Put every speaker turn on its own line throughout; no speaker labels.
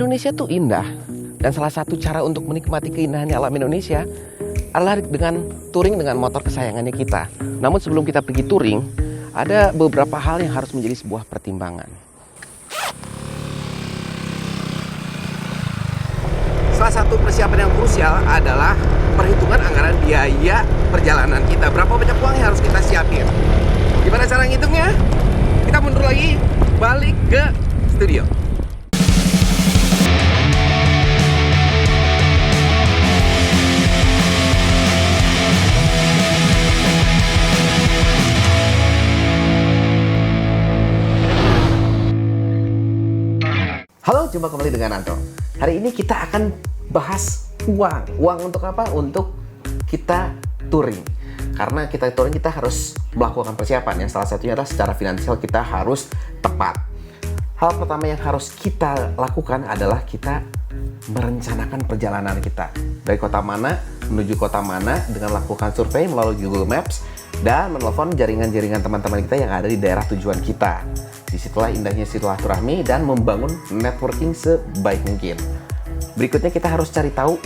Indonesia tuh indah, dan salah satu cara untuk menikmati keindahan alam Indonesia adalah dengan touring dengan motor kesayangannya kita. Namun sebelum kita pergi touring, ada beberapa hal yang harus menjadi sebuah pertimbangan. Salah satu persiapan yang krusial adalah perhitungan anggaran biaya perjalanan kita. Berapa banyak uang yang harus kita siapin? Gimana cara ngitungnya? Kita mundur lagi, balik ke studio. Halo, jumpa kembali dengan Anto. Hari ini kita akan bahas uang. Uang untuk apa? Untuk kita touring. Karena kita touring, kita harus melakukan persiapan. Yang salah satunya adalah secara finansial kita harus tepat. Hal pertama yang harus kita lakukan adalah kita merencanakan perjalanan kita. Dari kota mana menuju kota mana dengan lakukan survei melalui Google Maps dan menelpon jaringan-jaringan teman-teman kita yang ada di daerah tujuan kita. Disitulah indahnya silaturahmi dan membangun networking sebaik mungkin. Berikutnya kita harus cari tahu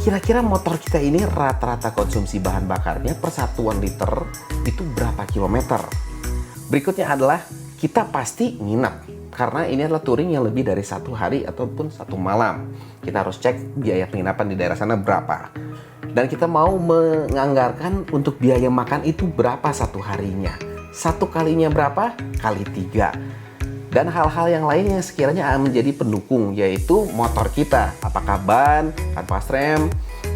kira-kira motor kita ini rata-rata konsumsi bahan bakarnya per 1 liter itu berapa kilometer. Berikutnya adalah kita pasti nginap karena ini adalah touring yang lebih dari 1 hari ataupun 1 malam. Kita harus cek biaya penginapan di daerah sana berapa. Dan kita mau menganggarkan untuk biaya makan itu berapa 1 harinya. 1 kalinya berapa? Kali 3. Dan hal-hal yang lain yang sekiranya menjadi pendukung, yaitu motor kita. Apakah ban, kanvas rem,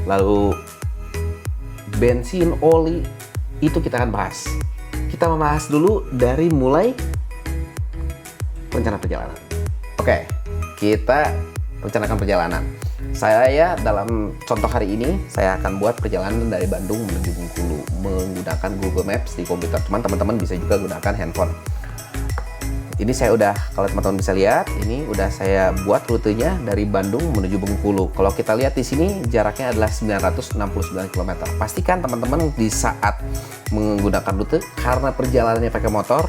lalu bensin, oli, itu kita akan bahas. Kita membahas dulu dari mulai rencana perjalanan. Oke, kita rencanakan perjalanan. Saya dalam contoh hari ini, saya akan buat perjalanan dari Bandung menuju Bengkulu menggunakan Google Maps di komputer. Cuman teman-teman bisa juga gunakan handphone. Ini saya udah, kalau teman-teman bisa lihat, ini udah saya buat rutenya dari Bandung menuju Bengkulu. Kalau kita lihat di sini, jaraknya adalah 969 km. Pastikan teman-teman di saat menggunakan rute, karena perjalanannya pakai motor,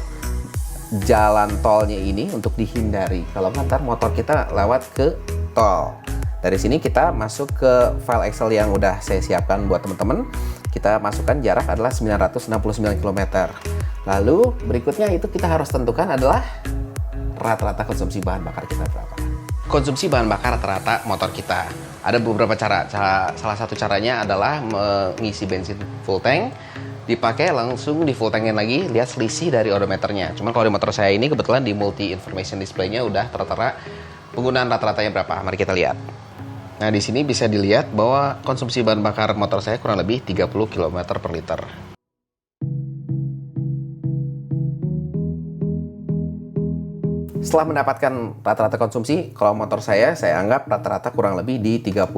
jalan tolnya ini untuk dihindari. Kalau ntar motor kita lewat ke tol. Dari sini kita masuk ke file Excel yang udah saya siapkan buat teman-teman. Kita masukkan jarak adalah 969 km. Lalu berikutnya itu kita harus tentukan adalah rata-rata konsumsi bahan bakar kita berapa. Konsumsi bahan bakar rata-rata motor kita. Ada beberapa cara. Salah satu caranya adalah mengisi bensin full tank, dipakai langsung di full tankin lagi, lihat selisih dari odometernya. Cuman kalau di motor saya ini kebetulan di multi information display-nya udah tertera penggunaan rata-ratanya berapa. Mari kita lihat. Nah, di sini bisa dilihat bahwa konsumsi bahan bakar motor saya kurang lebih 30 km per liter. Setelah mendapatkan rata-rata konsumsi, kalau motor saya anggap rata-rata kurang lebih di 30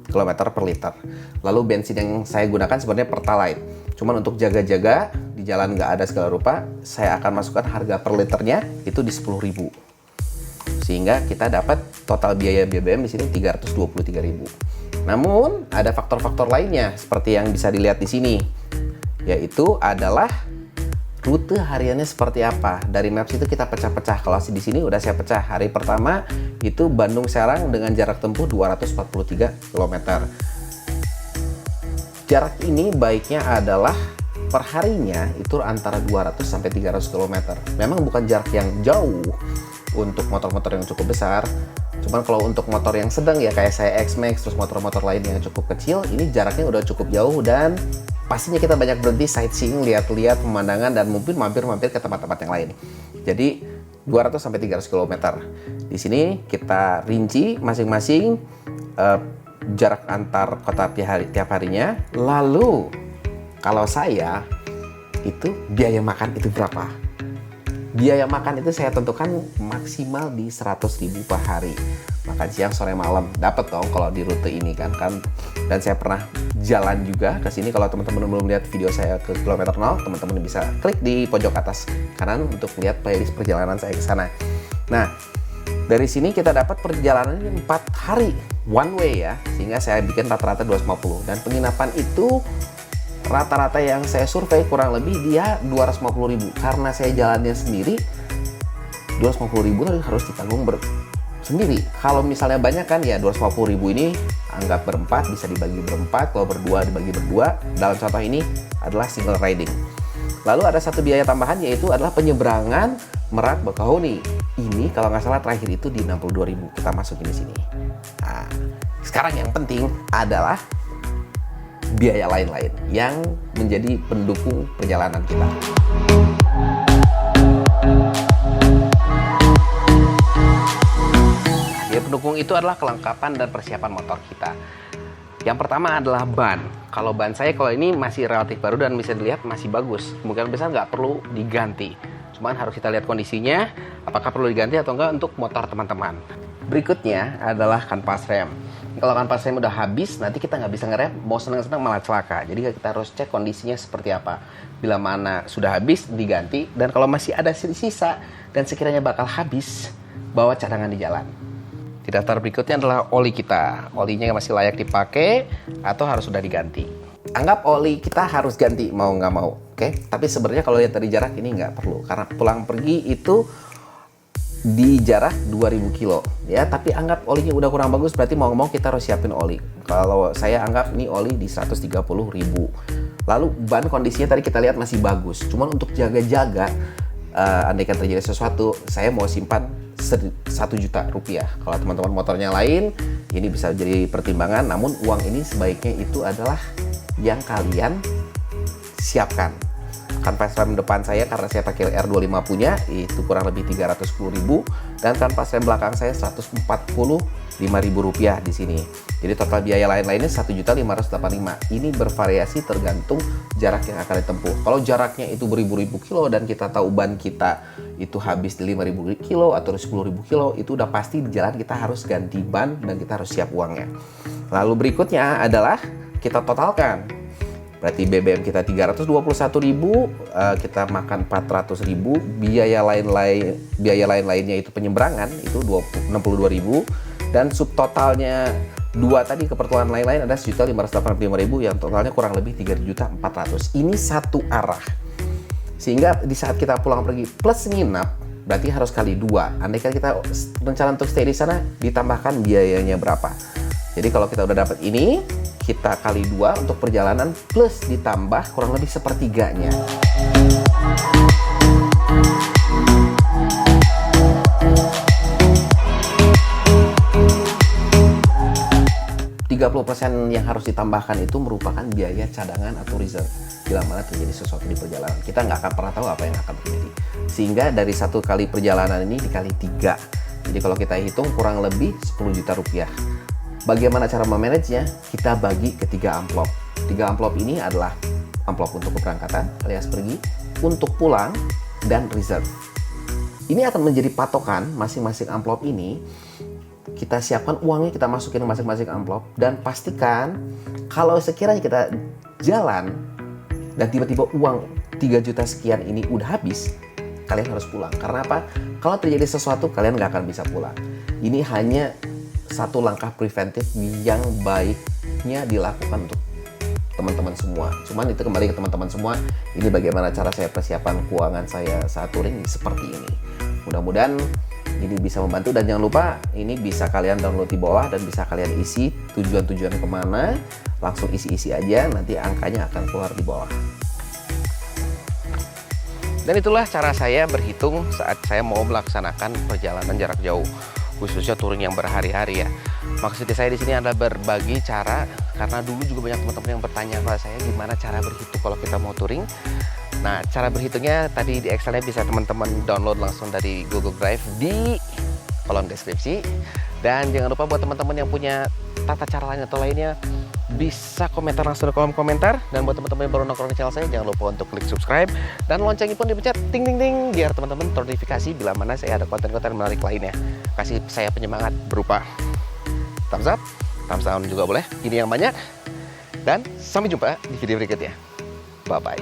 km per liter. Lalu bensin yang saya gunakan sebenarnya Pertalite. Cuman untuk jaga-jaga di jalan nggak ada segala rupa, saya akan masukkan harga per liternya itu di 10.000. Sehingga kita dapat total biaya BBM di sini 323.000. Namun ada faktor-faktor lainnya seperti yang bisa dilihat di sini, yaitu adalah rute hariannya seperti apa. Dari Maps itu kita pecah-pecah. Kalau di sini udah saya pecah. Hari pertama itu Bandung Serang dengan jarak tempuh 243 km. Jarak ini baiknya adalah perharinya itu antara 200 sampai 300 km. Memang bukan jarak yang jauh untuk motor-motor yang cukup besar. Cuman kalau untuk motor yang sedang ya kayak saya X-Max, terus motor-motor lain yang cukup kecil, ini jaraknya udah cukup jauh dan pastinya kita banyak berhenti sightseeing, lihat-lihat pemandangan dan mungkin mampir-mampir ke tempat-tempat yang lain. Jadi 200 sampai 300 km. Di sini kita rinci masing-masing jarak antar kota tiap harinya. Lalu kalau saya itu biaya makan itu berapa? Biaya makan itu saya tentukan maksimal di 100.000 per hari. Makan siang, sore, malam. Dapat dong kalau di rute ini kan. Dan saya pernah jalan juga ke sini. Kalau teman-teman belum lihat video saya ke kilometer 0, teman-teman bisa klik di pojok atas kanan untuk lihat playlist perjalanan saya ke sana. Nah, dari sini kita dapat perjalanan 4 hari one way ya. Sehingga saya bikin rata-rata 250. Dan penginapan itu rata-rata yang saya survei kurang lebih dia 250.000. Karena saya jalannya sendiri, 250.000 harus ditanggung sendiri. Kalau misalnya banyak kan ya 250.000 ini anggap berempat, bisa dibagi berempat, kalau berdua dibagi berdua. Dalam contoh ini adalah single riding. Lalu ada satu biaya tambahan, yaitu adalah penyeberangan Merak Bakahuni. Ini kalau nggak salah terakhir itu di 62.000. Kita masukin di sini. Nah, sekarang yang penting adalah biaya lain-lain yang menjadi pendukung perjalanan kita. Biaya pendukung itu adalah kelengkapan dan persiapan motor kita. Yang pertama adalah ban. Kalau ban saya kalau ini masih relatif baru dan bisa dilihat masih bagus. Kemungkinan besar nggak perlu diganti. Cuman harus kita lihat kondisinya, apakah perlu diganti atau enggak untuk motor teman-teman. Berikutnya adalah kanvas rem. Kalau kanvas rem udah habis, nanti kita nggak bisa ngerem, mau senang-senang malah celaka. Jadi kita harus cek kondisinya seperti apa. Bila mana sudah habis, diganti. Dan kalau masih ada sisa dan sekiranya bakal habis, bawa cadangan di jalan. Di daftar berikutnya adalah oli kita. Olinya masih layak dipakai atau harus sudah diganti. Anggap oli kita harus ganti, mau nggak mau. Oke? Tapi sebenarnya kalau lihat dari jarak ini nggak perlu. Karena pulang pergi itu di jarak 2000 kilo. Ya, tapi anggap olinya udah kurang bagus, berarti mau nggak mau kita harus siapin oli. Kalau saya anggap ini oli di 130.000. Lalu ban kondisinya tadi kita lihat masih bagus. Cuman untuk jaga-jaga, andaikan terjadi sesuatu, saya mau simpan 1 juta rupiah. Kalau teman-teman motornya lain, ini bisa jadi pertimbangan. Namun uang ini sebaiknya itu adalah yang kalian siapkan. Kanvas rem depan saya karena saya pakai R25 punya itu kurang lebih 310.000 dan kanvas rem belakang saya 145.000 rupiah di sini. Jadi total biaya lain-lainnya 1.585.000. Ini bervariasi tergantung jarak yang akan ditempuh. Kalau jaraknya itu beribu-ribu kilo dan kita tahu ban kita itu habis di 5.000 kilo atau 10.000 kilo, itu udah pasti di jalan kita harus ganti ban dan kita harus siap uangnya. Lalu berikutnya adalah kita totalkan. Berarti BBM kita 321.000, kita makan 400.000, biaya lain-lainnya itu penyeberangan itu 62.000 dan subtotalnya dua tadi keperluan lain-lain ada 1.585.000 yang totalnya kurang lebih 3.400.000. Ini satu arah. Sehingga di saat kita pulang pergi plus nginap berarti harus kali 2. Andaikan kita rencana untuk stay di sana ditambahkan biayanya berapa. Jadi kalau kita udah dapat ini, kita kali 2 untuk perjalanan plus ditambah kurang lebih sepertiganya. %30 yang harus ditambahkan itu merupakan biaya cadangan atau reserve. Bila mana terjadi sesuatu di perjalanan, kita nggak akan pernah tahu apa yang akan terjadi. Sehingga dari 1 kali perjalanan ini dikali 3. Jadi kalau kita hitung kurang lebih 10 juta rupiah. Bagaimana cara memanagenya? Kita bagi ke 3 amplop. 3 amplop ini adalah amplop untuk keberangkatan alias pergi, untuk pulang, dan reserve. Ini akan menjadi patokan masing-masing amplop ini. Kita siapkan uangnya, kita masukin masing-masing amplop, dan pastikan kalau sekiranya kita jalan dan tiba-tiba uang 3 juta sekian ini udah habis, kalian harus pulang. Karena apa? Kalau terjadi sesuatu, kalian nggak akan bisa pulang. Ini hanya satu langkah preventif yang baiknya dilakukan untuk teman-teman semua. Cuman itu kembali ke teman-teman semua. Ini bagaimana cara saya persiapan keuangan saya saat touring seperti ini. Mudah-mudahan ini bisa membantu dan jangan lupa ini bisa kalian download di bawah dan bisa kalian isi tujuan-tujuan kemana. Langsung isi-isi aja, nanti angkanya akan keluar di bawah. Dan itulah cara saya berhitung saat saya mau melaksanakan perjalanan jarak jauh, khususnya touring yang berhari-hari ya. Maksud saya di sini adalah berbagi cara, karena dulu juga banyak teman-teman yang bertanya kepada saya gimana cara berhitung kalau kita mau touring. Nah, cara berhitungnya tadi di Excelnya bisa teman-teman download langsung dari Google Drive di kolom deskripsi. Dan jangan lupa buat teman-teman yang punya tata cara lain atau lainnya, bisa komentar langsung di kolom komentar. Dan buat teman-teman yang baru nongkrong di channel saya, jangan lupa untuk klik subscribe dan loncengnya pun dipencet ting ting ting biar teman-teman ternotifikasi bila mana saya ada konten-konten menarik lainnya. Kasih saya penyemangat berupa thumbs up, thumbs down juga boleh, ini yang banyak. Dan sampai jumpa di video berikutnya. Bye bye.